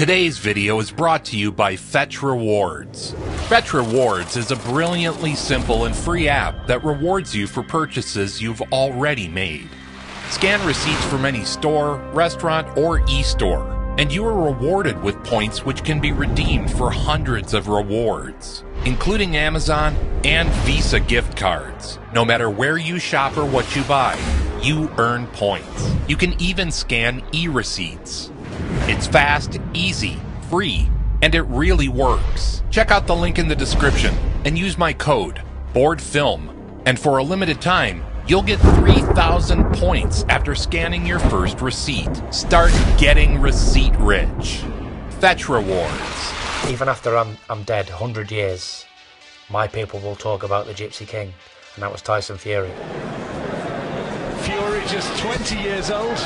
Today's video is brought to you by Fetch Rewards. Fetch Rewards is a brilliantly simple and free app that rewards you for purchases you've already made. Scan receipts from any store, restaurant, or e-store, and you are rewarded with points which can be redeemed for hundreds of rewards, including Amazon and Visa gift cards. No matter where you shop or what you buy, you earn points. You can even scan e-receipts. It's fast, easy, free, and it really works. Check out the link in the description and use my code, BORDFILM, and for a limited time, you'll get 3,000 points after scanning your first receipt. Start getting receipt rich. Fetch Rewards. Even after I'm dead, 100 years, my people will talk about the Gypsy King, and that was Tyson Fury. Fury just 20 years old,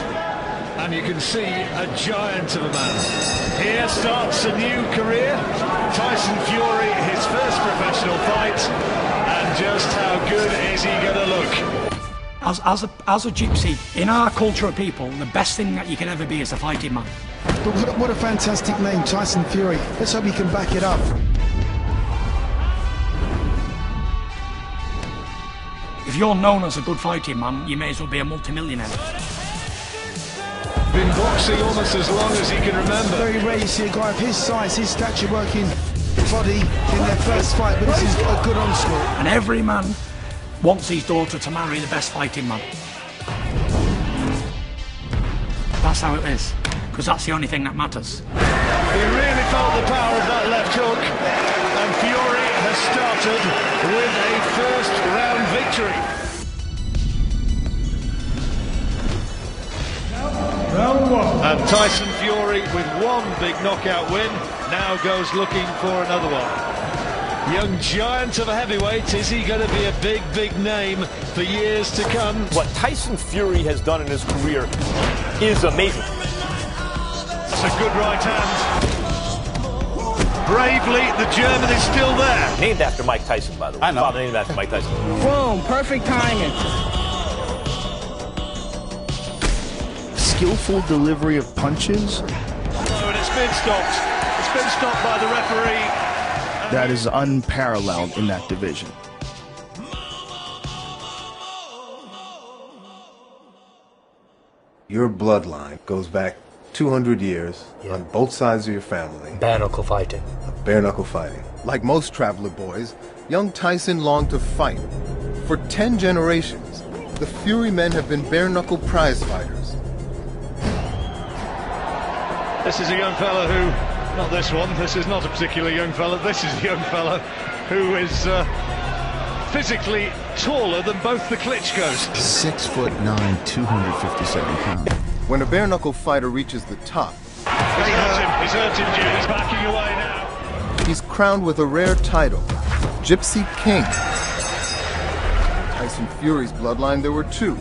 and you can see a giant of a man. Here starts a new career. Tyson Fury, his first professional fight, and just how good is he going to look? As a gypsy, in our culture of people, the best thing that you can ever be is a fighting man. But what a fantastic name, Tyson Fury. Let's hope he can back it up. If you're known as a good fighting man, you may as well be a multimillionaire. Been boxing almost as long as he can remember. Very rare you see a guy of his size, his stature, working body in their first fight, but this is a good onslaught. And every man wants his daughter to marry the best fighting man. That's how it is, because that's the only thing that matters. He really felt the power of that left hook, and Fury has started with a first round victory. Round one. And Tyson Fury, with one big knockout win, now goes looking for another one. Young giant of a heavyweight, is he going to be a big, big name for years to come? What Tyson Fury has done in his career is amazing. It's a good right hand. Bravely, the German is still there. Named after Mike Tyson, by the way. I know. Father named after Mike Tyson. Boom, perfect timing. Skillful delivery of punches. Oh, and it's been stopped. It's been stopped by the referee. That is unparalleled in that division. Your bloodline goes back 200 years on both sides of your family. Bare-knuckle fighting. Bare-knuckle fighting. Like most traveler boys, young Tyson longed to fight. For 10 generations, the Fury men have been bare-knuckle prize fighters. This is a young fella who... Not this one, this is not a particularly young fella, this is a young fella who is physically taller than both the Klitschkos. 6'9", 257 pounds. When a bare-knuckle fighter reaches the top, He's hurt him, Jim, he's backing away now. he's crowned with a rare title, Gypsy King. Tyson Fury's bloodline, there were two,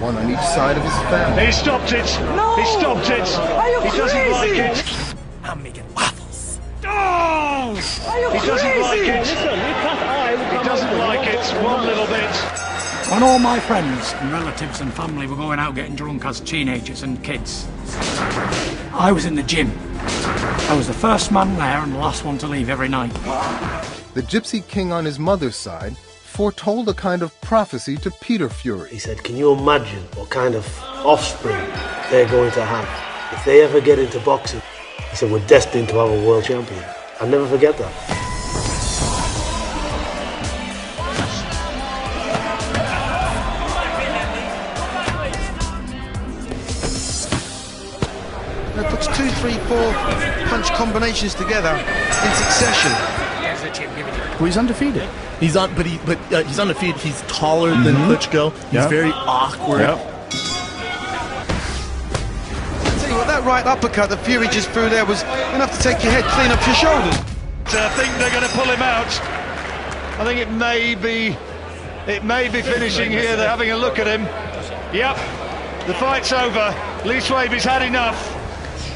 one on each side of his family. He stopped it! No! He stopped it! Are you he doesn't like crazy? it! I'm making waffles. Are you He doesn't like crazy? it. Listen, He doesn't like it one little bit. When all my friends and relatives and family were going out getting drunk as teenagers and kids, I was in the gym. I was the first man there and the last one to leave every night. The Gypsy King on his mother's side foretold a kind of prophecy to Peter Fury. He said, can you imagine what kind of offspring they're going to have if they ever get into boxing? He said, we're destined to have a world champion. I'll never forget that. That puts 2, 3, 4 punch combinations together in succession. Well, he's undefeated. He's undefeated. He's taller than Klitschko. He's very awkward. Tell you what, that right uppercut that Fury just threw there was enough to take your head clean off your shoulders. I think they're going to pull him out. I think it may be finishing here. They're having a look at him. Yep, the fight's over. Lee Swaby's had enough.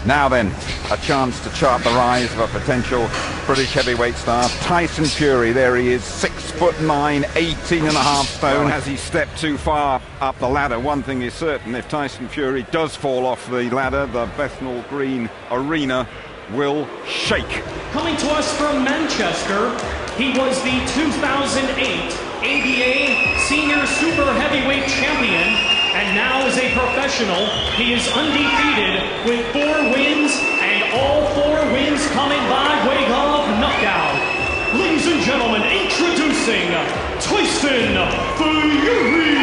Now then, a chance to chart the rise of a potential British heavyweight star, Tyson Fury. There he is, 6'9", 18.5 stone. Has he stepped too far up the ladder? One thing is certain, if Tyson Fury does fall off the ladder, the Bethnal Green Arena will shake. Coming to us from Manchester, he was the 2008 ABA Senior Super Heavyweight Champion, and now as a professional, he is undefeated with 4 wins, and all 4 wins coming by way of knockout. Ladies and gentlemen, introducing Tyson Fury!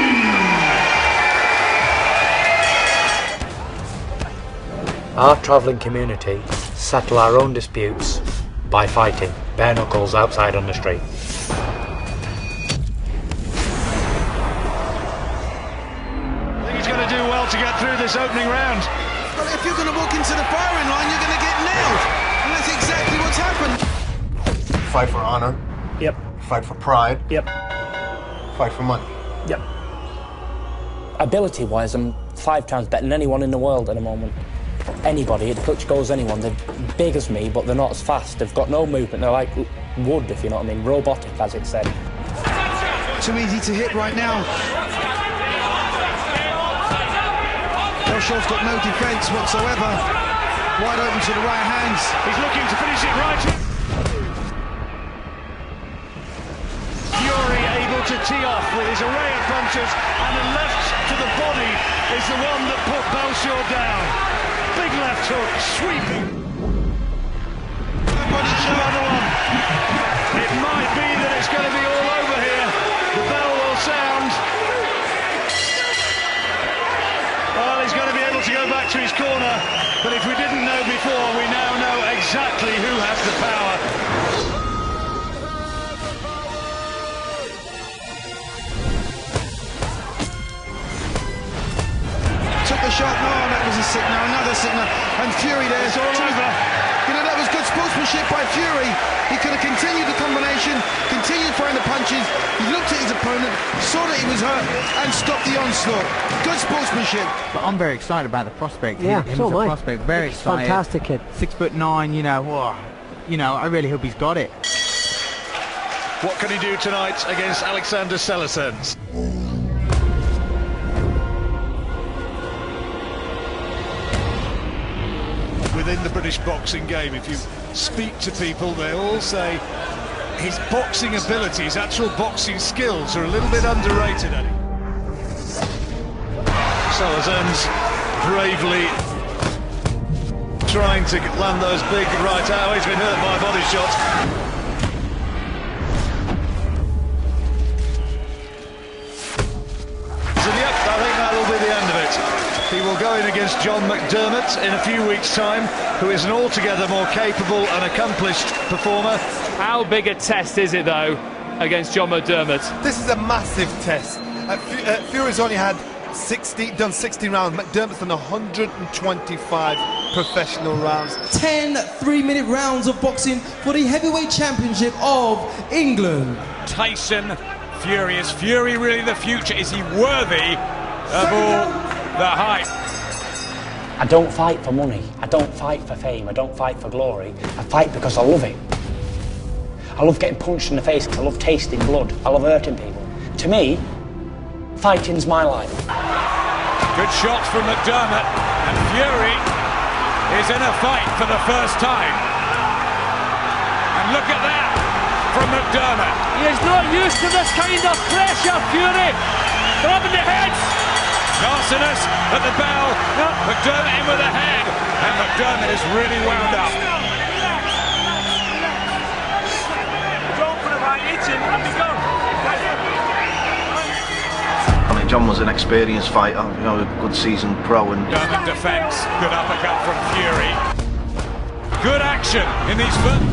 Our travelling community settle our own disputes by fighting bare knuckles outside on the street. I think he's going to do well to get through this opening round. Well, if you're going to walk into the firing line, you're going to get nailed. And that's exactly what's happened. Fight for honor. Yep. Fight for pride. Yep. Fight for money. Yep. Ability-wise, I'm 5 times better than anyone in the world at the moment. Anybody, Klitschko's anyone, they're big as me, but they're not as fast. They've got no movement. They're like wood, if you know what I mean. Robotic, as it said. Too easy to hit right now. Belshov's got no defence whatsoever. Wide open to the right hands. He's looking to finish it right. Fury able to tee off with his array of punches, and the left to the body is the one that put Belshaw down. Big left hook, sweeping. Another one. It might be that it's going to be all over here. The bell will sound. Well, he's going to be able to go back to his corner, but if we didn't know before, we now know exactly who has the power. Took the shot, no, that was a signal, another signal, and Fury there. It's all over. You know, that was good sportsmanship by Fury. He could have continued the combination, continued throwing the punches. He looked at his opponent, saw that he was hurt, and stopped the onslaught. Good sportsmanship. But I'm very excited about the prospect. Yeah, him so as a am I. prospect, very excited. Fantastic kid. 6'9", you know, whoa, you know, I really hope he's got it. What can he do tonight against Alexander Selesens? Within the British boxing game, if you speak to people, they all say his boxing ability, his actual boxing skills are a little bit underrated. Selesens bravely trying to land those big right. Oh, he's been hurt by body shots. So yep, I think that'll be the end of it. He will go in against John McDermott in a few weeks' time, who is an altogether more capable and accomplished performer. How big a test is it, though, against John McDermott? This is a massive test. Fury's only had done 16 rounds. McDermott's done 125 professional rounds. 10 3-minute rounds of boxing for the heavyweight championship of England. Tyson Fury. Is Fury really the future? Is he worthy of all the hype? I don't fight for money. I don't fight for fame. I don't fight for glory. I fight because I love it. I love getting punched in the face. I love tasting blood. I love hurting people. To me, fighting's my life. Good shots from McDermott, and Fury is in a fight for the first time. And look at that from McDermott. He is not used to this kind of pressure, Fury. Grabbing the heads. Narcissus at the bell. McDermott in with a head, and McDermott is really wound up. Don't put it right, hit him and be gone. I mean, John was an experienced fighter, you know, a good seasoned pro, and McDermott defence, good uppercut from Fury. Good action in these first.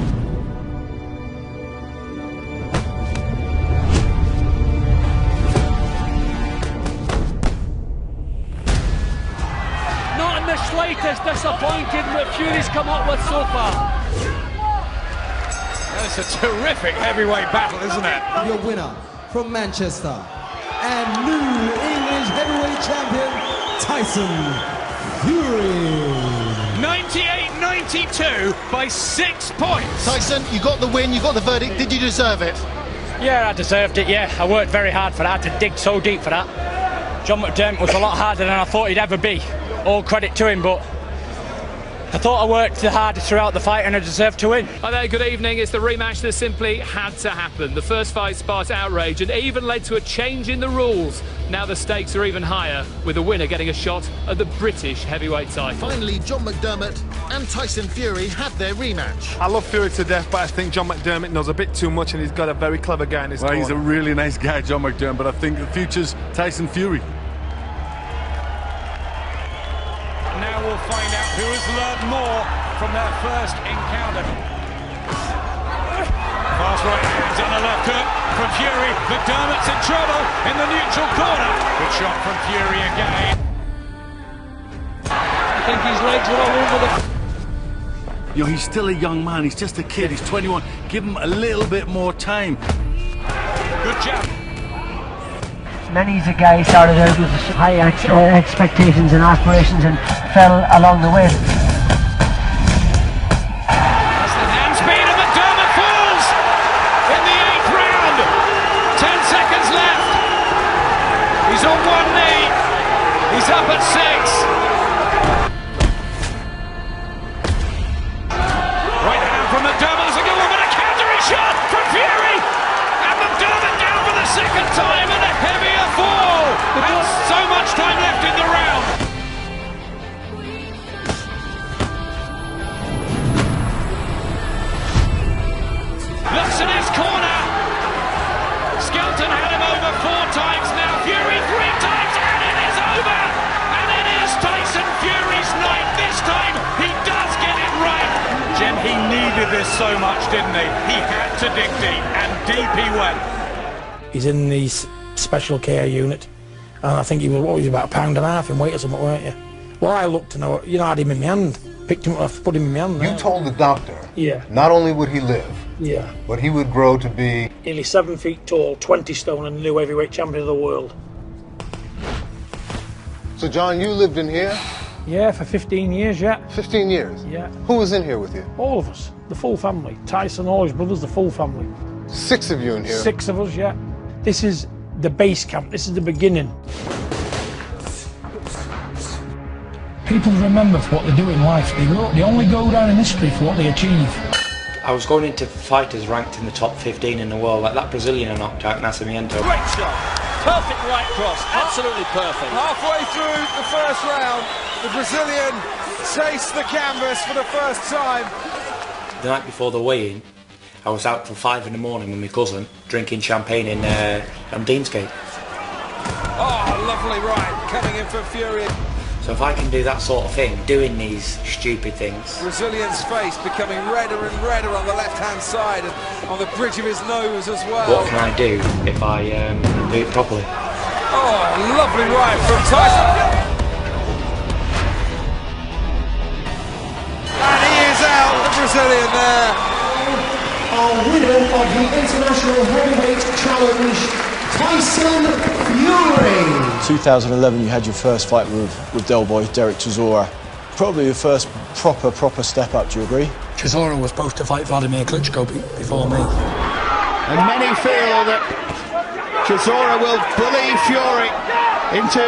Slightest disappointed what Fury's come up with so far. That's a terrific heavyweight battle, isn't it? Your winner from Manchester and new English heavyweight champion Tyson Fury. 98-92 by 6 points. Tyson, you got the win, you got the verdict. Did you deserve it? Yeah, I deserved it, yeah. I worked very hard for that. I had to dig so deep for that. John McDermott was a lot harder than I thought he'd ever be. All credit to him, but I thought I worked the hardest throughout the fight and I deserved to win. Hi there, good evening. It's the rematch that simply had to happen. The first fight sparked outrage and even led to a change in the rules. Now the stakes are even higher, with the winner getting a shot at the British heavyweight title. Finally, John McDermott and Tyson Fury had their rematch. I love Fury to death, but I think John McDermott knows a bit too much, and he's got a very clever guy in his corner. He's a really nice guy, John McDermott, but I think the future's Tyson Fury. Now we'll find out who has learned more from their first encounter. Fast right hands on the left hook from Fury. McDermott's in trouble in the neutral corner. Good shot from Fury again. I think his legs are all over the... You know, he's still a young man. He's just a kid. He's 21. Give him a little bit more time. Good job. Many's a guy started out with high expectations and aspirations and fell along the way. That's the hand speed and McDermott falls in the 8th round. 10 seconds left. He's on one knee. He's up at 6. Right hand from McDermott. There's a good one, but a countering shot from Fury. And McDermott down for the second time and a heavier fall. And so much time left in the round. Looks in his corner. Skelton had him over 4 times now. Fury 3 times, and it is over. And it is Tyson Fury's night. This time he does get it right. Jim, he needed this so much, didn't he? He had to dig deep, and deep he went. He's in the special care unit, and I think he was, what was he, about £1.5 pound in weight or something, weren't you? Well, I looked and I had him in my hand, picked him up, put him in my hand. You told the doctor, yeah, not only would he live, yeah, but he would grow to be nearly 7 feet tall, 20 stone, and new heavyweight champion of the world. So, John, you lived in here? Yeah, for 15 years, yeah. 15 years? Yeah. Who was in here with you? All of us, the full family. Tyson, all his brothers, the full family. 6 of you in here? 6 of us, yeah. This is the base camp, this is the beginning. People remember for what they do in life. They only go down in history for what they achieve. I was going into fighters ranked in the top 15 in the world, like that Brazilian I knocked out, Nascimento. Great shot. Perfect right cross. Absolutely perfect. Halfway through the first round, the Brazilian chased the canvas for the first time. The night before the weigh-in, I was out till 5 in the morning with my cousin, drinking champagne on Deansgate. Oh, lovely right, coming in for Fury. So if I can do that sort of thing, doing these stupid things. Brazilian's face becoming redder and redder on the left-hand side and on the bridge of his nose as well. What can I do if I do it properly? Oh, lovely right from Tyson. And he is out, the Brazilian there. Our winner of the International Heavyweight Challenge, Tyson Fury. 2011, you had your first fight with Del Boy, Derek Chisora. Probably your first proper step up, do you agree? Chisora was supposed to fight Vladimir Klitschko before me. And many feel that Chisora will bully Fury into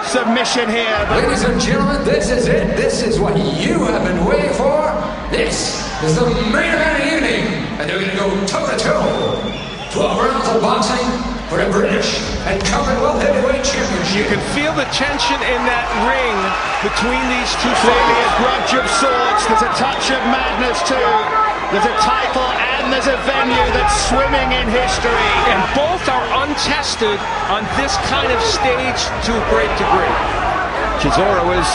submission here. Ladies and gentlemen, this is it. This is what you have been waiting for. This is the main event of the evening. And they're going to go toe-to-toe. 12 rounds of boxing for the British and Commonwealth Heavyweight Championship. You can feel the tension in that ring between these two Clearly a grudge of sorts. There's a touch of madness too. There's a title and there's a venue that's swimming in history. And both are untested on this kind of stage to a great degree. Chisora was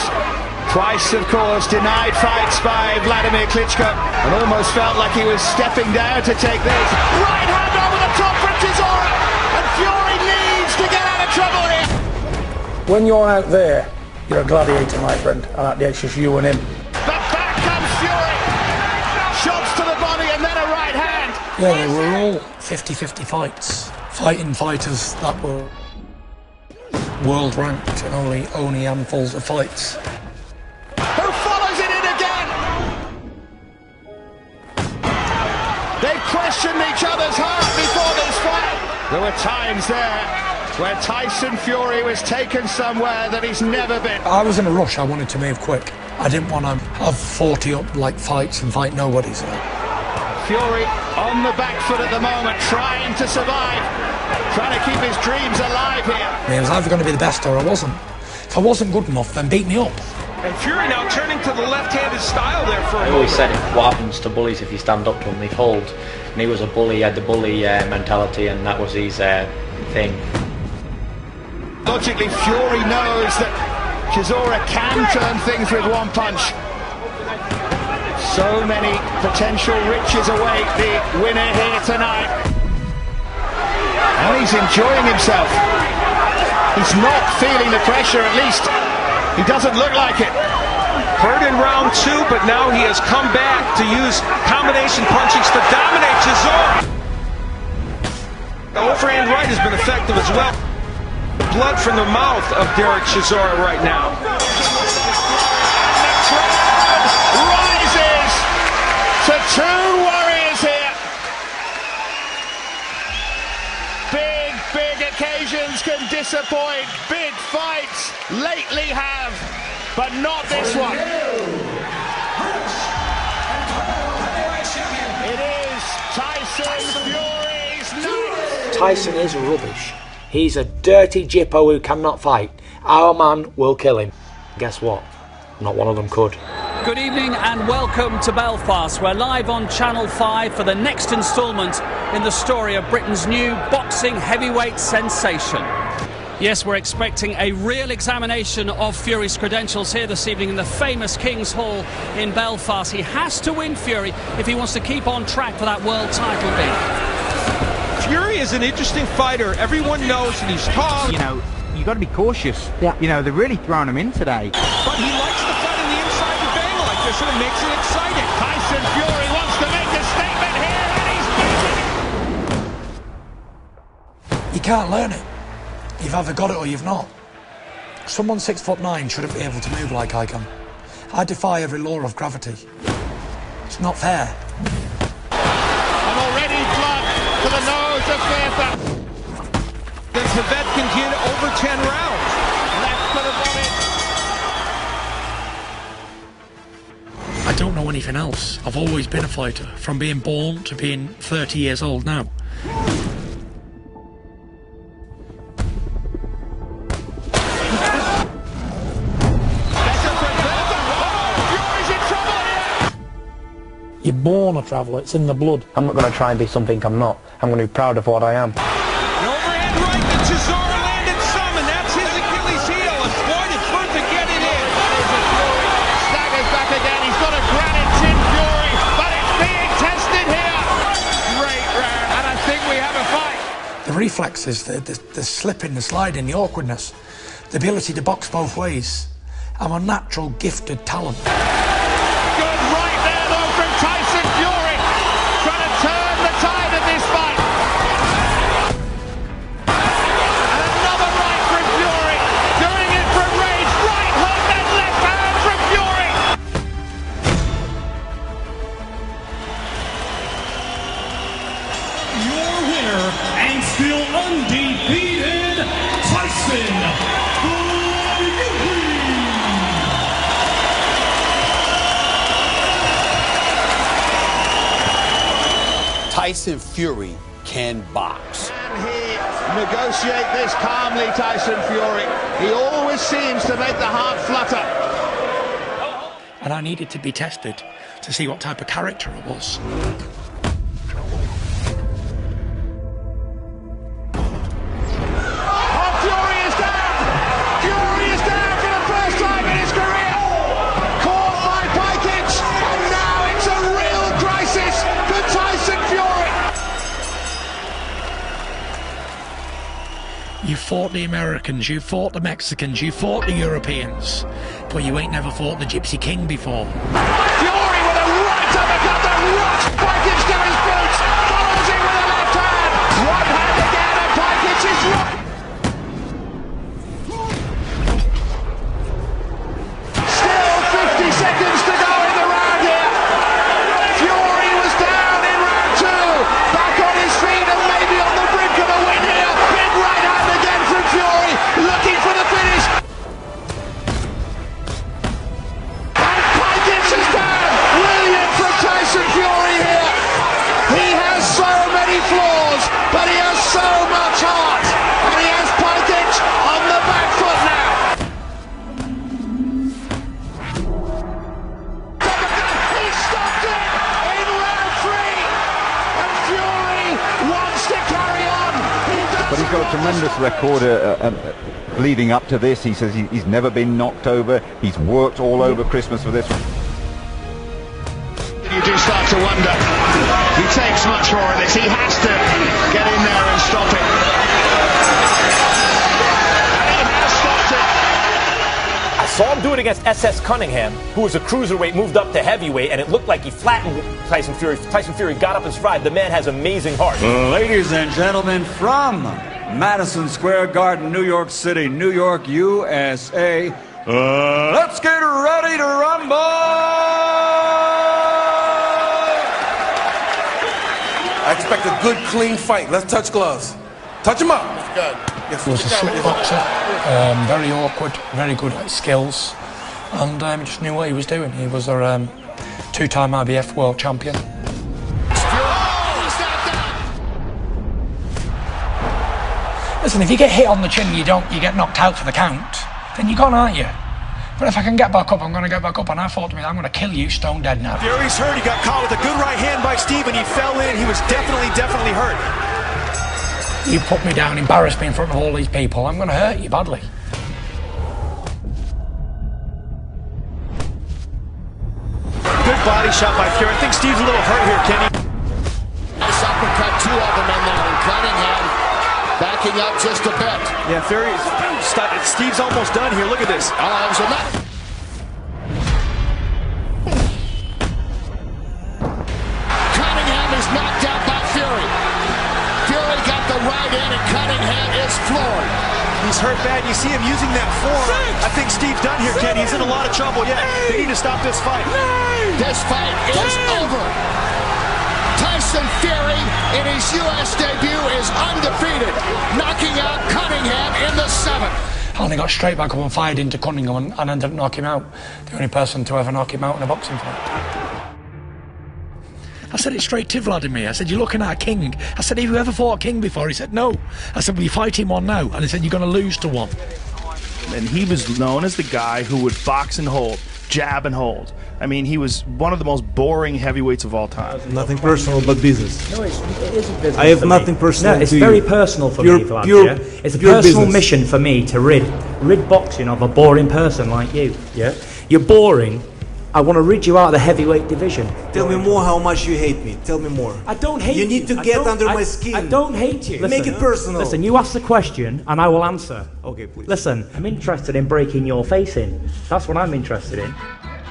twice, of course, denied fights by Vladimir Klitschko and almost felt like he was stepping down to take this. Right hand over the top from Chisora, and Fury needs to get out of trouble here. When you're out there, you're a gladiator, my friend, and at the edge is you and him. But back comes Fury. Shots to the body and then a right hand. Yeah, they were all 50-50 fights. Fighting fighters that were world ranked and only handfuls of fights. Who follows it in again? They questioned each other's heart before this fight. There were times there where Tyson Fury was taken somewhere that he's never been. I was in a rush, I wanted to move quick. I didn't want to have 40 up like fights and fight nobody. So. Fury on the back foot at the moment, trying to survive, trying to keep his dreams alive here. I mean, it was either going to be the best or I wasn't. If I wasn't good enough, then beat me up. And Fury now turning to the left-handed style there for a moment. I always said what happens to bullies if you stand up to them, they fold. And he was a bully, he had the bully mentality, and that was his thing. Logically, Fury knows that Chisora can turn things with one punch. So many potential riches await the winner here tonight. And he's enjoying himself. He's not feeling the pressure, at least. He doesn't look like it. Hurt in round 2, but now he has come back to use combination punchings to dominate Chisora. The overhand right has been effective as well. Blood from the mouth of Derek Chisora right now. Rises to 2 warriors here. Big occasions can disappoint. Big fights lately have, but not this one. It is Tyson Fury's night. Tyson is rubbish. He's a dirty Gyppo who cannot fight. Our man will kill him. Guess what? Not one of them could. Good evening and welcome to Belfast. We're live on Channel 5 for the next instalment in the story of Britain's new boxing heavyweight sensation. Yes, we're expecting a real examination of Fury's credentials here this evening in the famous King's Hall in Belfast. He has to win, Fury, if he wants to keep on track for that world title bid. Fury is an interesting fighter. Everyone knows that he's tall. You know, you got to be cautious. Yeah. You know, they're really throwing him in today. But he likes to fight on the inside the bang like this, and it makes it exciting. Tyson Fury wants to make a statement here, and he's making it. You can't learn it. You've either got it or you've not. Someone 6'9" shouldn't be able to move like I can. I defy every law of gravity. It's not fair. And already blood to the nose of Vincent. Then Tibet can get over 10 rounds. Left to the body. I don't know anything else. I've always been a fighter, from being born to being 30 years old now. You're born a traveller, it's in the blood. I'm not going to try and be something I'm not. I'm going to be proud of what I am. An overhand right that Chisora landed some, and that's his Achilles heel. A slight effort to get it in. Staggers back again. He's got a granite chin, Fury, but it's being tested here. Great round, and I think we have a fight. The reflexes, the slipping, the sliding, the awkwardness, the ability to box both ways. I'm a natural, gifted talent. Good right there, though, from Tyson Fury. Trying to turn the tide of this fight. And another right from Fury. Doing it from range. Right hook and left hand from Fury. Your winner and still undefeated, Tyson Fury. Tyson Fury can box. Can he negotiate this calmly, Tyson Fury? He always seems to make the heart flutter. And I needed to be tested to see what type of character I was. Oh, Fury is down! Fury is down for the first time in his career! Caught by Pikage, and now it's a real crisis for Tyson Fury! You fought the Americans, you fought the Mexicans, you fought the Europeans, but you ain't never fought the Gypsy King before. Fury with a right uppercut that rocks Pikage to his boots, follows him with a left hand, right hand again, and Pikage is right. Still 50 seconds to go in the round here. Fury was down in round 2, back on his feet and maybe on the brink of a win here. Big right hand again from Fury, looking for the finish. And got a tremendous record leading up to this. He says he's never been knocked over. He's worked all over Christmas for this. You do start to wonder. He takes much more of this. He has to get in there and stop it. And he has stopped it. I saw him do it against SS Cunningham, who was a cruiserweight, moved up to heavyweight, and it looked like he flattened Tyson Fury. Tyson Fury got up his stride. The man has amazing heart. Ladies and gentlemen, from Madison Square Garden, New York City, New York, USA, let's get ready to rumble! I expect a good, clean fight. Let's touch gloves. Touch him up. Good. Yes. He was a slick boxer, very awkward, very good at skills, and just knew what he was doing. He was a two-time IBF world champion. Listen, if you get hit on the chin, you get knocked out for the count, then you're gone, aren't you? But if I can get back up, I'm going to get back up, and I thought to me, I'm going to kill you stone dead now. Fury's hurt. He got caught with a good right hand by Steve, and he fell in. He was definitely hurt. You put me down, embarrass me in front of all these people, I'm going to hurt you badly. Good body shot by Fury. I think Steve's a little hurt here, Kenny. Nice uppercut, two of them in there, and Cunningham backing up just a bit. Yeah, Fury, Steve's almost done here. Look at this. That was enough. Cunningham is knocked out by Fury. Fury got the right in, and Cunningham is floored. He's hurt bad. You see him using that forearm. I think Steve's done here, Kenny. He's in a lot of trouble. Yeah, they need to stop this fight. This fight is over. Tyson Fury, in his U.S. debut, is undefeated, knocking out Cunningham in the 7th. And he got straight back up and fired into Cunningham and ended up knocking him out. The only person to ever knock him out in a boxing fight. I said it straight to Vladimir. I said, you're looking at a king. I said, have you ever fought a king before? He said, no. I said, well, you fight him one now. And he said, you're going to lose to one. And he was known as the guy who would box and hold, jab and hold. I mean, he was one of the most boring heavyweights of all time. Nothing personal but business. No, it isn't business. I have nothing personal. No, it's to very you. personal for pure, me, Vlad. pure, yeah? It's a pure personal business. mission for me to rid boxing of a boring person like you. Yeah, you're boring. I want to rid you out of the heavyweight division. Tell me more how much you hate me. Tell me more. I don't hate you. You need to get under my skin. I don't hate you. Make it personal. Listen, you ask the question and I will answer. Okay, please. Listen, I'm interested in breaking your face in. That's what I'm interested in.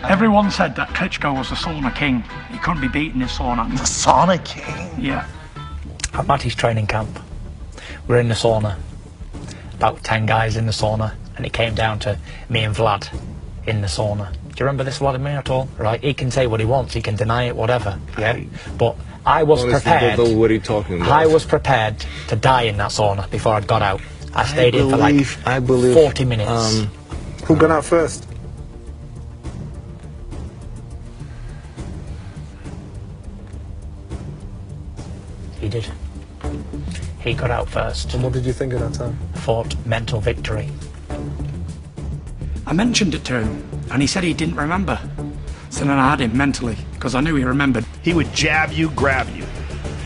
Everyone said that Klitschko was the sauna king. He couldn't be beaten in sauna. The sauna king? Yeah. I'm at his training camp. We're in the sauna. About 10 guys in the sauna. And it came down to me and Vlad in the sauna. Do you remember this, Vladimir, at all? Right? He can say what he wants. He can deny it, whatever. Yeah. But I was prepared. What are you talking about? I was prepared to die in that sauna before I got out. I stayed in for like 40 minutes. Who got out first? He did. He got out first. And what did you think at that time? Fought mental victory. I mentioned it to him, and he said he didn't remember. So then I had him mentally, because I knew he remembered. He would jab you, grab you.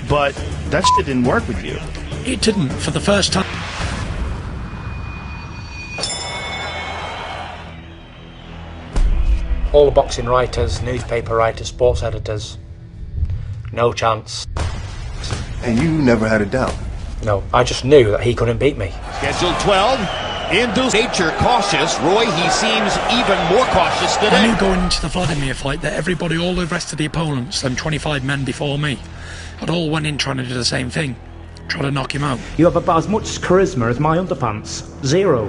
But that shit didn't work with you. It didn't, for the first time. All the boxing writers, newspaper writers, sports editors, no chance. And you never had a doubt? No, I just knew that he couldn't beat me. Scheduled 12. Induced nature cautious. Roy, he seems even more cautious today. I knew going into the Vladimir fight that everybody, all the rest of the opponents, them 25 men before me, had all went in trying to do the same thing. Try to knock him out. You have about as much charisma as my underpants. Zero.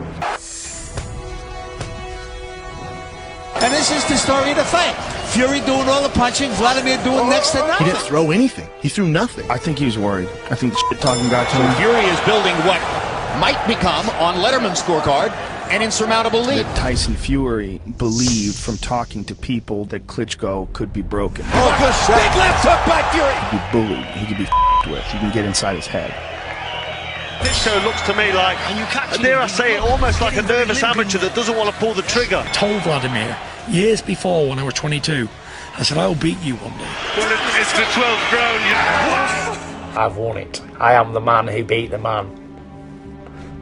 And this is the story of the fight. Fury doing all the punching, Vladimir doing next to nothing. He didn't throw anything. He threw nothing. I think he was worried. I think the shit talking got to him. Fury is building what might become, on Letterman's scorecard, an insurmountable lead. That Tyson Fury believed from talking to people that Klitschko could be broken. Oh, good shot. Big left hook by Fury. He could be bullied. He could be with. You can get inside his head. Klitschko looks to me like, dare I say it, almost like a nervous amateur that doesn't want to pull the trigger. I told Vladimir, years before when I was 22, I said, I'll beat you one day. Well, it's the 12th round. I've won it. I am the man who beat the man.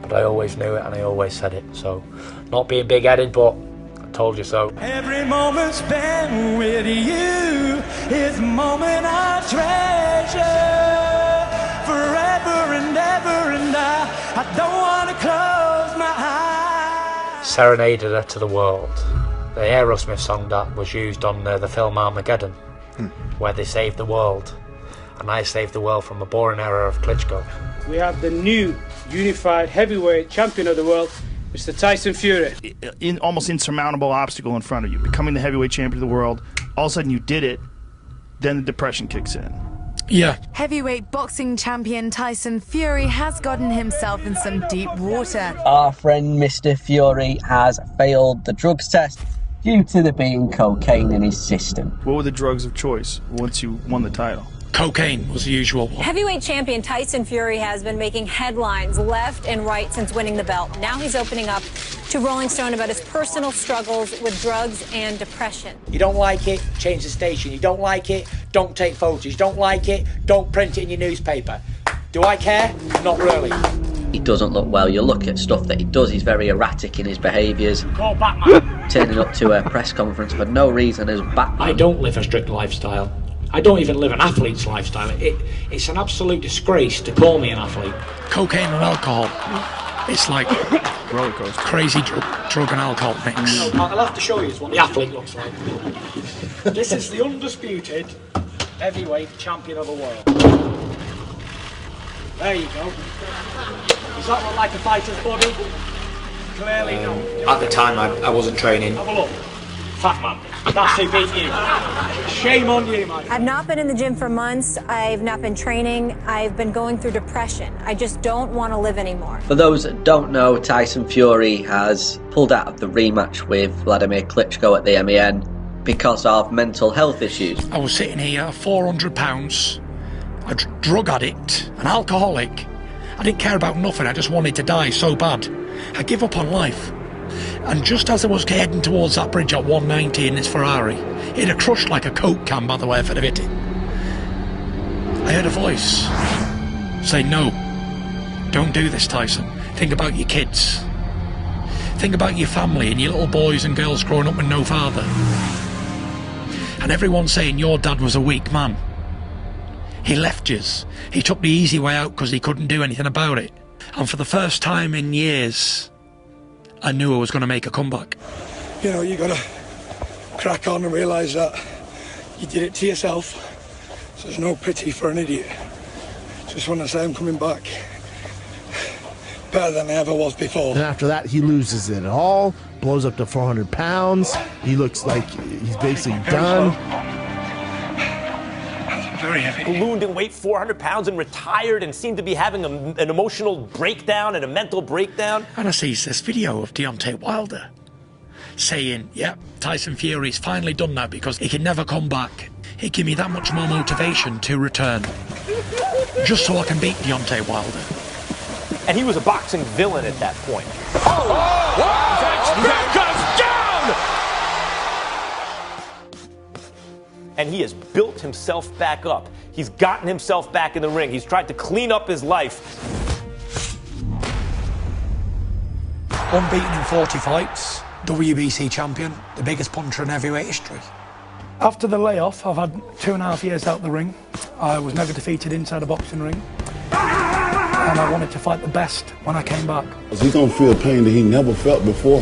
But I always knew it and I always said it. So, not being big-headed, but I told you so. Every moment spent with you is a moment I treasure forever and ever, and I don't want to close my eyes. Serenaded her to the world. The Aerosmith song that was used on the film Armageddon, where they saved the world. And I saved the world from a boring era of Klitschko. We have the new unified heavyweight champion of the world, Mr. Tyson Fury. Almost insurmountable obstacle in front of you, becoming the heavyweight champion of the world. All of a sudden you did it, then the depression kicks in. Yeah. Heavyweight boxing champion Tyson Fury has gotten himself in some deep water. Our friend Mr. Fury has failed the drugs test due to there being cocaine in his system. What were the drugs of choice once you won the title? Cocaine was the usual one. Heavyweight champion Tyson Fury has been making headlines left and right since winning the belt. Now he's opening up to Rolling Stone about his personal struggles with drugs and depression. You don't like it, change the station. You don't like it, don't take photos. You don't like it, don't print it in your newspaper. Do I care? Not really. He doesn't look well. You look at stuff that he does, he's very erratic in his behaviours. Call Batman. Turning up to a press conference for no reason as Batman. I don't live a strict lifestyle. I don't even live an athlete's lifestyle. It's an absolute disgrace to call me an athlete. Cocaine and alcohol. It's like roller coaster. Crazy drug and alcohol mix. I'll have to show you what the athlete looks like. This is the undisputed heavyweight champion of the world. There you go. Does that look like a fighter's body? Clearly not. At the time, I wasn't training. Have a look. Fat man. That's who beat you. Shame on you, man. I've not been in the gym for months. I've not been training. I've been going through depression. I just don't want to live anymore. For those that don't know, Tyson Fury has pulled out of the rematch with Vladimir Klitschko at the MEN because of mental health issues. I was sitting here, 400 pounds, a drug addict, an alcoholic. I didn't care about nothing, I just wanted to die so bad. I give up on life. And just as I was heading towards that bridge at 190 in his Ferrari, it had crushed like a Coke can, by the way, if I'd have hit it. I heard a voice say, no, don't do this, Tyson. Think about your kids. Think about your family and your little boys and girls growing up with no father. And everyone saying your dad was a weak man. He left yous. He took the easy way out because he couldn't do anything about it. And for the first time in years, I knew I was going to make a comeback. You know, you got to crack on and realise that you did it to yourself. So there's no pity for an idiot. Just want to say I'm coming back better than I ever was before. And after that, he loses it all, blows up to 400 pounds. He looks like he's basically done. Very heavy. Ballooned in weight 400 pounds and retired and seemed to be having an emotional breakdown and a mental breakdown. And I sees this video of Deontay Wilder saying, yeah, Tyson Fury's finally done that because he can never come back. It gave me that much more motivation to return. Just so I can beat Deontay Wilder. And he was a boxing villain at that point. And he has built himself back up. He's gotten himself back in the ring. He's tried to clean up his life. Unbeaten in 40 fights, WBC champion, the biggest puncher in heavyweight history. After the layoff, I've had 2.5 years out the ring. I was never defeated inside a boxing ring. And I wanted to fight the best when I came back. He's gonna feel pain that he never felt before.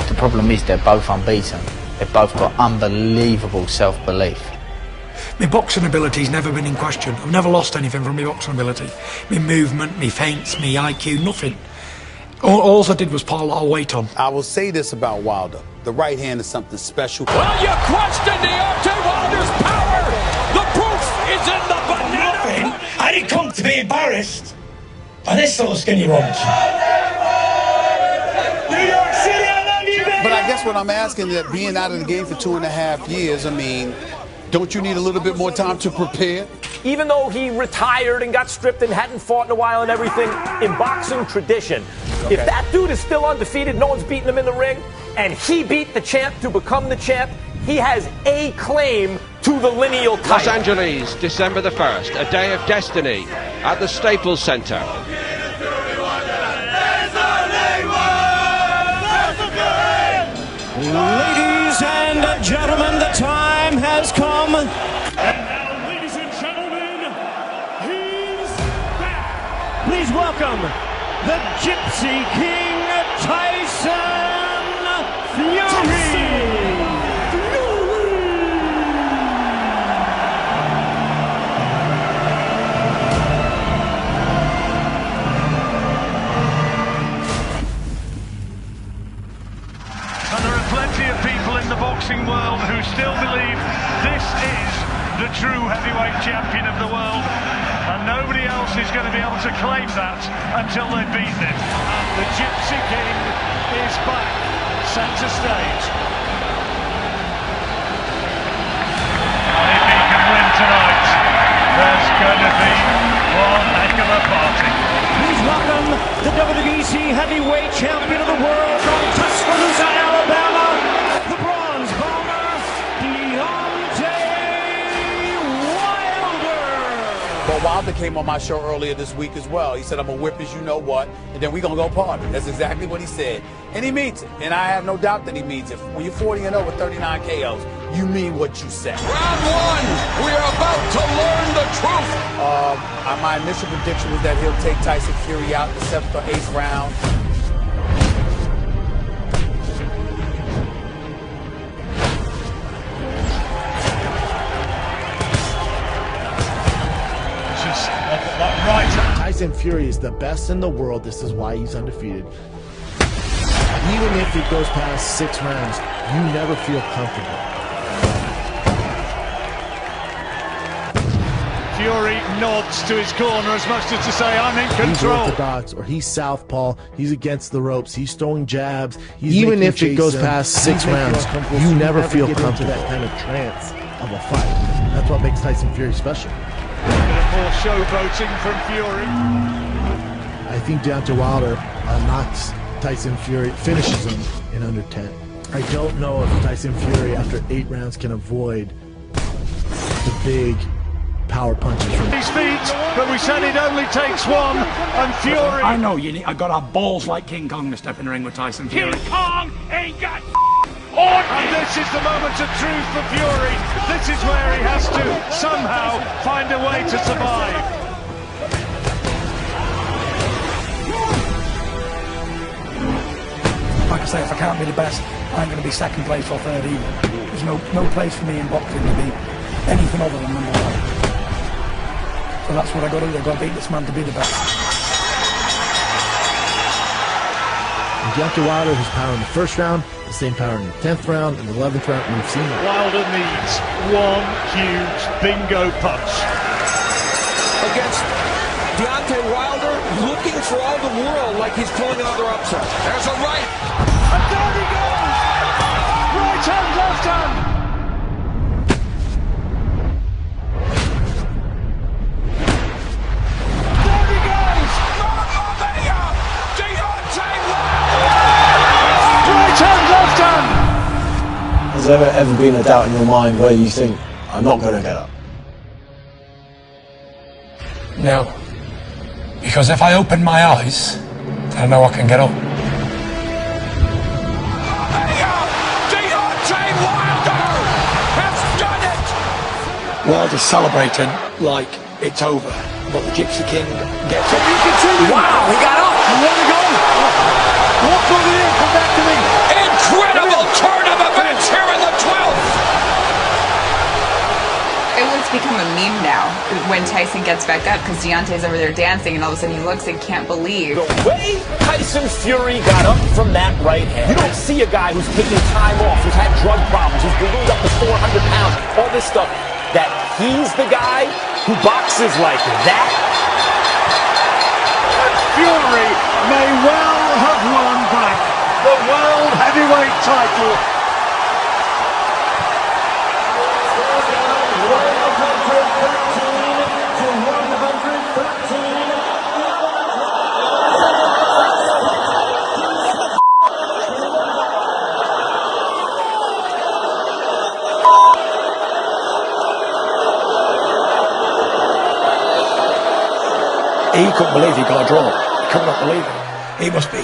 The problem is they're both unbeaten. They've both got unbelievable self-belief. My boxing ability's never been in question. I've never lost anything from my boxing ability. My movement, my feints, my IQ, nothing. All I did was put a lot of weight on. I will say this about Wilder. The right hand is something special. Well, you question Deontay Wilder's power. The proof is in the banana. I didn't come to be embarrassed by this sort of skinny runs. But I guess what I'm asking is that being out of the game for 2.5 years, I mean, don't you need a little bit more time to prepare? Even though he retired and got stripped and hadn't fought in a while and everything, in boxing tradition, if that dude is still undefeated, no one's beaten him in the ring, and he beat the champ to become the champ, he has a claim to the lineal title. Los Angeles, December the 1st, a day of destiny at the Staples Center. Ladies and gentlemen, the time has come. And now, ladies and gentlemen, he's back. Please welcome the Gypsy King, Tyson Fury. And there are plenty of people in the boxing world who still believe this is the true heavyweight champion of the world. And nobody else is going to be able to claim that until they've beaten him. And the Gypsy King is back, centre stage. And if he can win tonight, there's going to be one heck of a party. Please welcome the WBC heavyweight champion of the world from Tuscaloosa, Alabama, the bronze bomber, Deontay Wilder. But Wilder came on my show earlier this week as well. He said, I'm going to whip as you know what, and then we're going to go party. That's exactly what he said. And he means it. And I have no doubt that he means it. When you're 40-0 with 39 KOs, you mean what you say. Round one, we are about to learn the truth. My initial prediction was that he'll take Tyson Fury out in the 7th or 8th round. Tyson Fury is the best in the world. This is why he's undefeated. Even if it goes past 6 rounds, you never feel comfortable. Fury nods to his corner as much as to say, I'm in control. He's orthodox, or he's southpaw. He's against the ropes. He's throwing jabs. Even if it goes past 6 rounds, you never feel comfortable. That kind of trance of a fight. That's what makes Tyson Fury special. More showboating from Fury. I think Deontay Wilder knocks Tyson Fury, finishes him in under 10. I don't know if Tyson Fury, after 8 rounds, can avoid the big power punches from his feet, but we said it only takes one, and Fury... I know you need, I got to have balls like King Kong to step in the ring with Tyson Fury. King Kong ain't got and this is the moment of truth for Fury. This is where he has to somehow find a way to survive. Like I say, if I can't be the best, I ain't going to be second place or third either. There's no place for me in boxing to be anything other than number 1. So that's what I got to do. I've got to beat this man to be the best. Deontay Wilder has power in the 1st round, the same power in the 10th round, and the 11th round, and we've seen it. Wilder needs one huge bingo punch. Against Deontay Wilder, looking for all the world like he's pulling another upset. There's a right. And down he goes! Right hand, left hand! There he goes! Deontay Wilder! Right hand, left hand! Has there ever been a doubt in your mind where you think, I'm not going to get up? No. Because if I open my eyes, then I know I can get up. Deontay Wilder has done it! Wilder's celebrating like it's over, but the Gypsy King gets up. You can see wow, he got up! You want to go? Walk over here, come back to me! Incredible turn of events here in the 12th! It's become a meme now when Tyson gets back up because Deontay's over there dancing and all of a sudden he looks and can't believe. The way Tyson Fury got up from that right hand, you don't see a guy who's taking time off, who's had drug problems, who's ballooned up to 400 pounds, all this stuff, that he's the guy who boxes like that. And Fury may well have won back the World Heavyweight title. He couldn't believe he got a draw. He could not believe it. He must be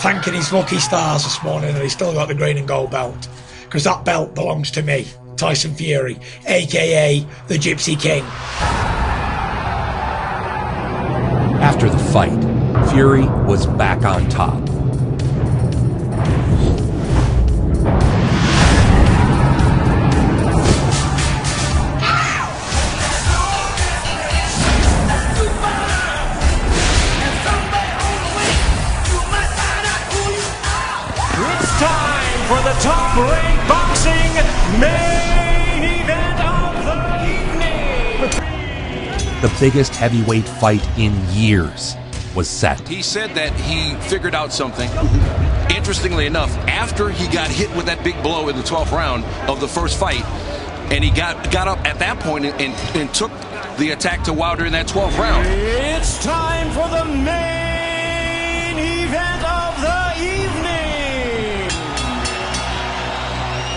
thanking his lucky stars this morning that he's still got the green and gold belt, because that belt belongs to me, Tyson Fury, aka the Gypsy King. After the fight, Fury was back on top. For the top-ranked boxing main event of the evening. The biggest heavyweight fight in years was set. He said that he figured out something. Interestingly enough, after he got hit with that big blow in the 12th round of the first fight, and he got up at that point and took the attack to Wilder in that 12th round. It's time for the main event of the evening.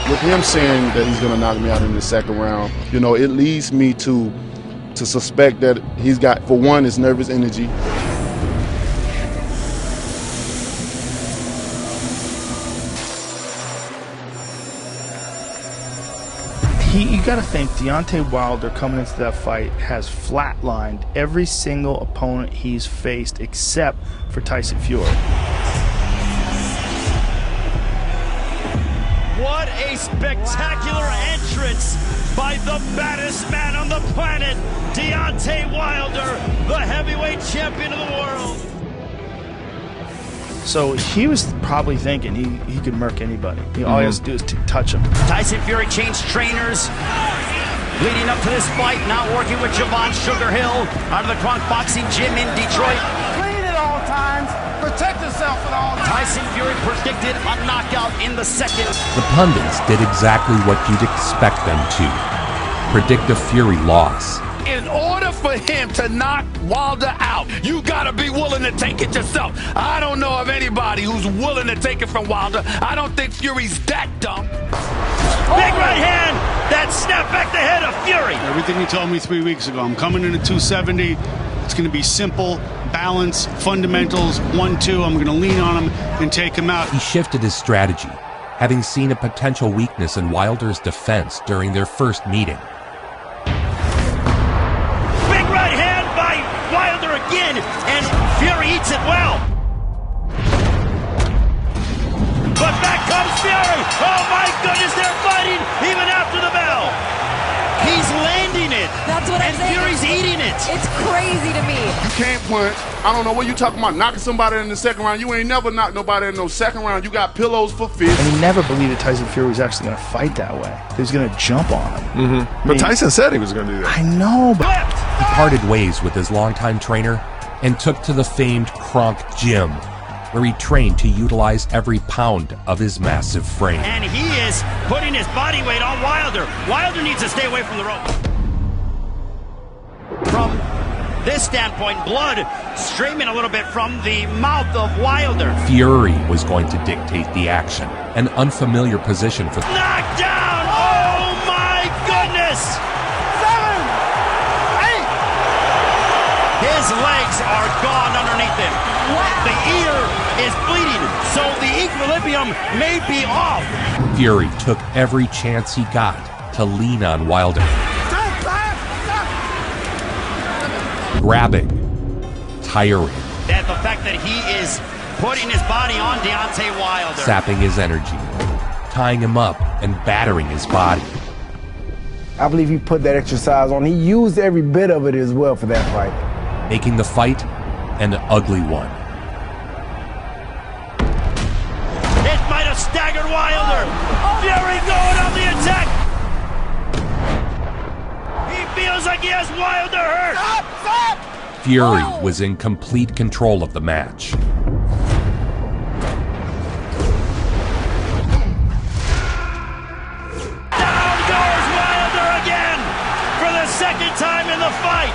With him saying that he's going to knock me out in the second round, you know, it leads me to suspect that he's got, for one, his nervous energy. You got to think Deontay Wilder coming into that fight has flatlined every single opponent he's faced except for Tyson Fury. What a spectacular entrance by the baddest man on the planet, Deontay Wilder, the heavyweight champion of the world. So he was probably thinking he could murk anybody. All he has to do is touch him. Tyson Fury changed trainers leading up to this fight, now working with Javon Sugarhill out of the Kronk Boxing Gym in Detroit. Clean at all times, protect yourself at all times. Tyson Fury predicted a knockout in the second. The pundits did exactly what you'd expect them to. Predict a Fury loss. In order for him to knock Wilder out, you gotta be willing to take it yourself. I don't know of anybody who's willing to take it from Wilder. I don't think Fury's that dumb. Big right hand that snapped back the head of Fury. Everything he told me 3 weeks ago. I'm coming in at 270. It's going to be simple, balance, fundamentals, 1-2. I'm going to lean on him and take him out. He shifted his strategy, having seen a potential weakness in Wilder's defense during their first meeting. Big right hand by Wilder again, and Fury eats it well. But back comes Fury. Oh my goodness, they're fighting even after the bell. He's landing it. That's what I'm saying. And Fury's eating it. It's crazy to me. You can't punch. I don't know what you talking about, knocking somebody in the second round. You ain't never knocked nobody in no second round. You got pillows for fists. And he never believed that Tyson Fury was actually going to fight that way. He was going to jump on him. But Tyson said he was going to do that. I know, but he parted ways with his longtime trainer and took to the famed Kronk Gym, where he trained to utilize every pound of his massive frame. And he is putting his body weight on Wilder. Wilder needs to stay away from the rope. From this standpoint, blood streaming a little bit from the mouth of Wilder. Fury was going to dictate the action, an unfamiliar position for knockdown! Oh my goodness! 7, 8. His legs are gone underneath him. Wow. The ear is bleeding, so the equilibrium may be off. Fury took every chance he got to lean on Wilder. Grabbing, tiring, That the fact that he is putting his body on Deontay Wilder. sapping his energy, tying him up and battering his body. I believe he put that exercise on. He used every bit of it as well for that fight. Making the fight an ugly one. It might have staggered Wilder. Fury going on the attack. He feels like he has Wilder hurt. Stop! Fury was in complete control of the match. Down goes Wilder again for the second time in the fight.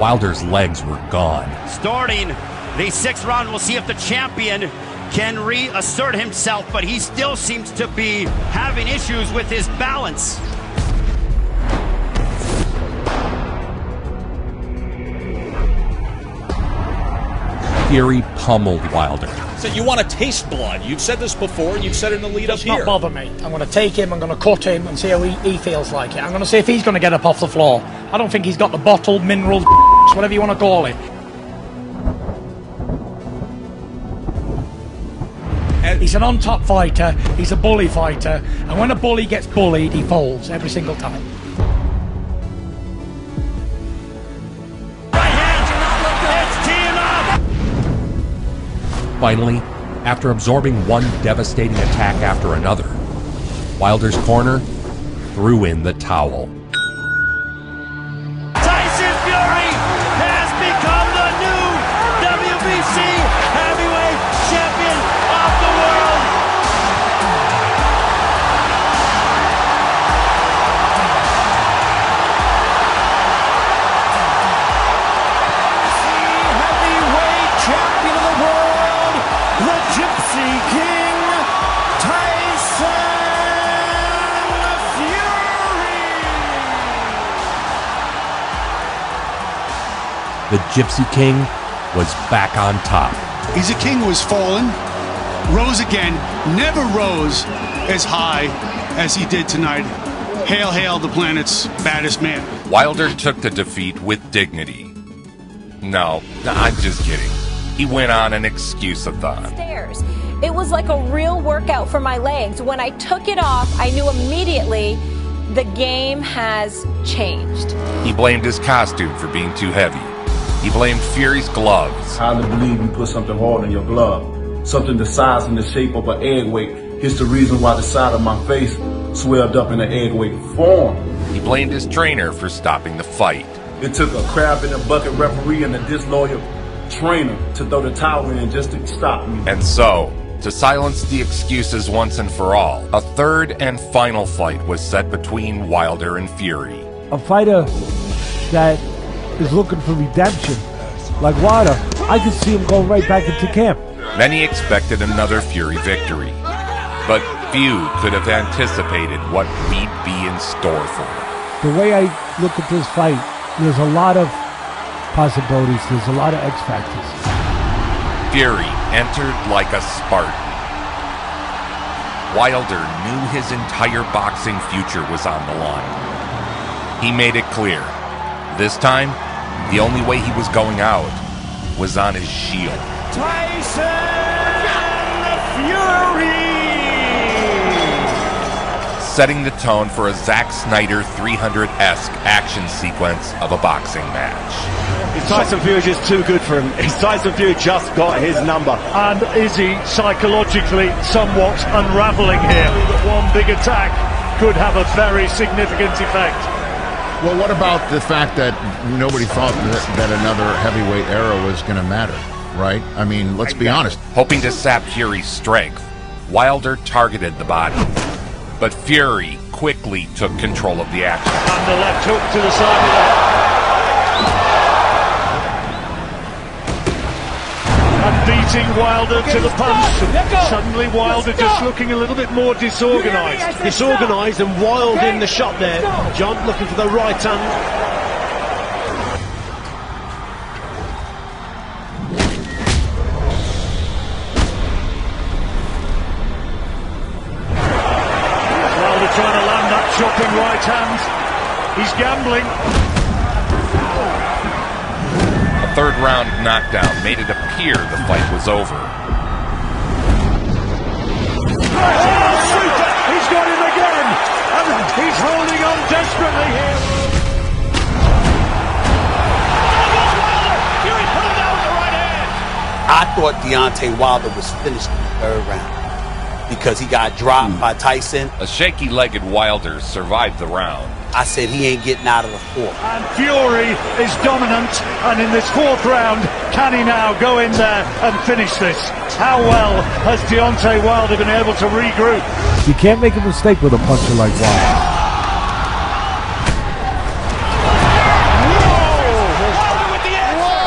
Wilder's legs were gone. Starting the 6th round, we'll see if the champion can reassert himself, but he still seems to be having issues with his balance. Fury pummeled Wilder. So you want to taste blood. You've said this before, and you've said it in the lead up here. Does not bother me. I'm going to take him, I'm going to cut him and see how he feels like it. I'm going to see if he's going to get up off the floor. I don't think he's got the bottled minerals, whatever you want to call it. He's an on-top fighter, he's a bully fighter, and when a bully gets bullied, he folds every single time. Finally, after absorbing one devastating attack after another, Wilder's corner threw in the towel. Tyson Fury has become the new WBC heavyweight champion of the world. Heavyweight champion of the world, the Gypsy King, Tyson Fury. The Gypsy King was back on top. He's a king who has fallen, rose again, never rose as high as he did tonight. Hail, hail, the planet's baddest man. Wilder took the defeat with dignity. No, I'm just kidding. He went on an excuse-a-thon. Stairs. It was like a real workout for my legs. When I took it off, I knew immediately the game has changed. He blamed his costume for being too heavy. He blamed Fury's gloves. I highly believe you put something hard in your glove. Something the size and the shape of an egg weight. It's the reason why the side of my face swelled up in an egg weight form. He blamed his trainer for stopping the fight. It took a crab in a bucket referee and a disloyal trainer to throw the towel in just to stop me. And so, to silence the excuses once and for all, a third and final fight was set between Wilder and Fury. A fighter that is looking for redemption, like Wilder, I could see him going right back into camp. Many expected another Fury victory, but few could have anticipated what we'd be in store for. The way I look at this fight, there's a lot of possibilities, there's a lot of X factors. Fury entered like a Spartan. Wilder knew his entire boxing future was on the line. He made it clear, this time, the only way he was going out was on his shield. Tyson Fury! Setting the tone for a Zack Snyder 300-esque action sequence of a boxing match. Is Tyson Fury just too good for him? Is Tyson Fury just got his number? And is he psychologically somewhat unraveling here? That one big attack could have a very significant effect. Well, what about the fact that nobody thought that another heavyweight era was going to matter, right? I mean, let's be honest. Hoping to sap Fury's strength, Wilder targeted the body. But Fury quickly took control of the action. And the left hook to the side of the head. And beating Wilder to the punch. Suddenly Wilder just looking a little bit more disorganised. Disorganised and wild in the shot there. John looking for the right hand. Trying to land that chopping right hand. He's gambling. A third round knockdown made it appear the fight was over. Oh, super! He's got him again! And he's holding on desperately here. Fury put him down with the right hand. I thought Deontay Wilder was finished in the third round, because he got dropped by Tyson. A shaky-legged Wilder survived the round. I said he ain't getting out of the fourth. And Fury is dominant, and in this fourth round, can he now go in there and finish this? How well has Deontay Wilder been able to regroup? You can't make a mistake with a puncher like Wilder.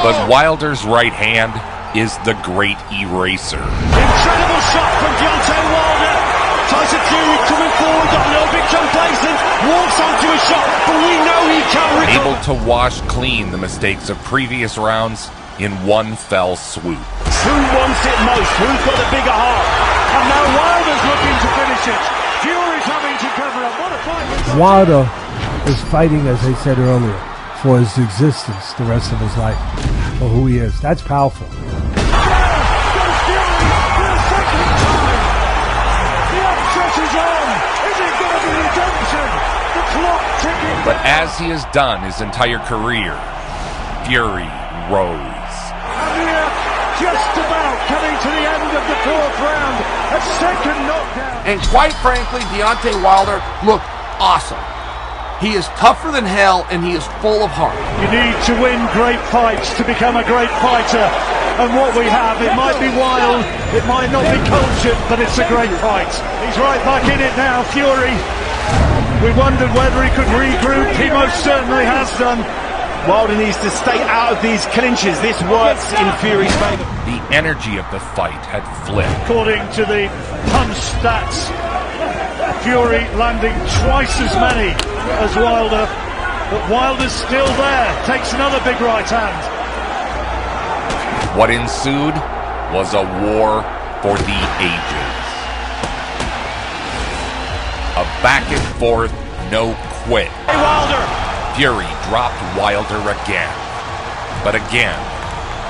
But Wilder's right hand is the great eraser. Incredible shot from Deontay Wilder. Tyson Fury coming forward, got a little bit complacent, walks onto a shot, but we know he can recover. Able to wash clean the mistakes of previous rounds, in one fell swoop. Who wants it most? Who's got the bigger heart? And now Wilder's looking to finish it. Fury's having to cover up. What a fight! Wilder is fighting, as I said earlier, for his existence the rest of his life, for who he is. That's powerful. But as he has done his entire career, Fury rose. And we're just about coming to the end of the fourth round. A second knockdown. And quite frankly, Deontay Wilder looked awesome. He is tougher than hell, and he is full of heart. You need to win great fights to become a great fighter. And what we have, it might be wild, it might not be cultured, but it's a great fight. He's right back in it now, Fury. We wondered whether he could regroup. He most certainly has done. Wilder needs to stay out of these clinches. This works in Fury's favor. The energy of the fight had flipped. According to the punch stats, Fury landing twice as many as Wilder. But Wilder's still there. Takes another big right hand. What ensued was a war for the ages. A back and forth, no quit. Hey, Wilder! Fury dropped Wilder again. But again,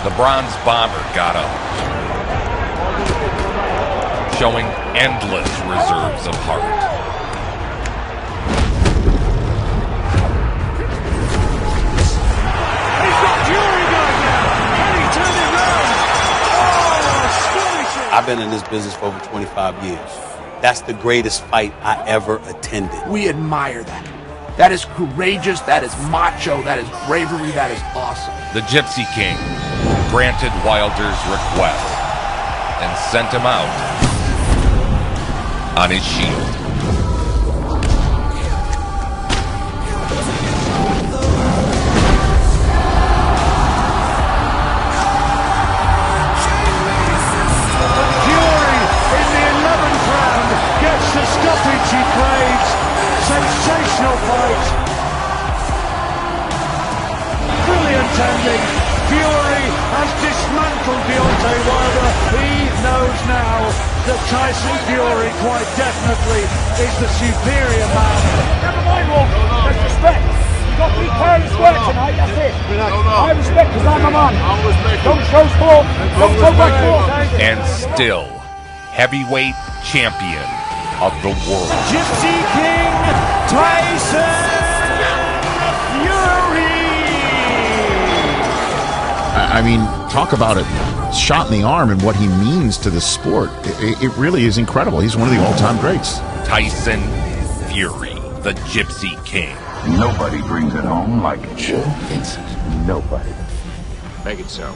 the Bronze Bomber got up, showing endless reserves of heart. He's got Fury going now! Can he turn it round? Oh, astonishing! I've been in this business for over 25 years. That's the greatest fight I ever attended. We admire that. That is courageous, that is macho, that is bravery, that is awesome. The Gypsy King granted Wilder's request and sent him out on his shield. The stoppage he craves. Sensational fight. Brilliant ending. Fury has dismantled Deontay Wilder. He knows now that Tyson Fury quite definitely is the superior man. Never mind, Wolf. There's respect. You've got to be careless work tonight, that's it. I respect because I'm a man. Don't show sport. Don't show back sport. And still, heavyweight champion of the world. Gypsy King, Tyson Fury! I mean, talk about it. Shot in the arm and what he means to the sport. It really is incredible. He's one of the all-time greats. Tyson Fury, the Gypsy King. Nobody brings it home like Joe Vincent. Nobody. Make it so.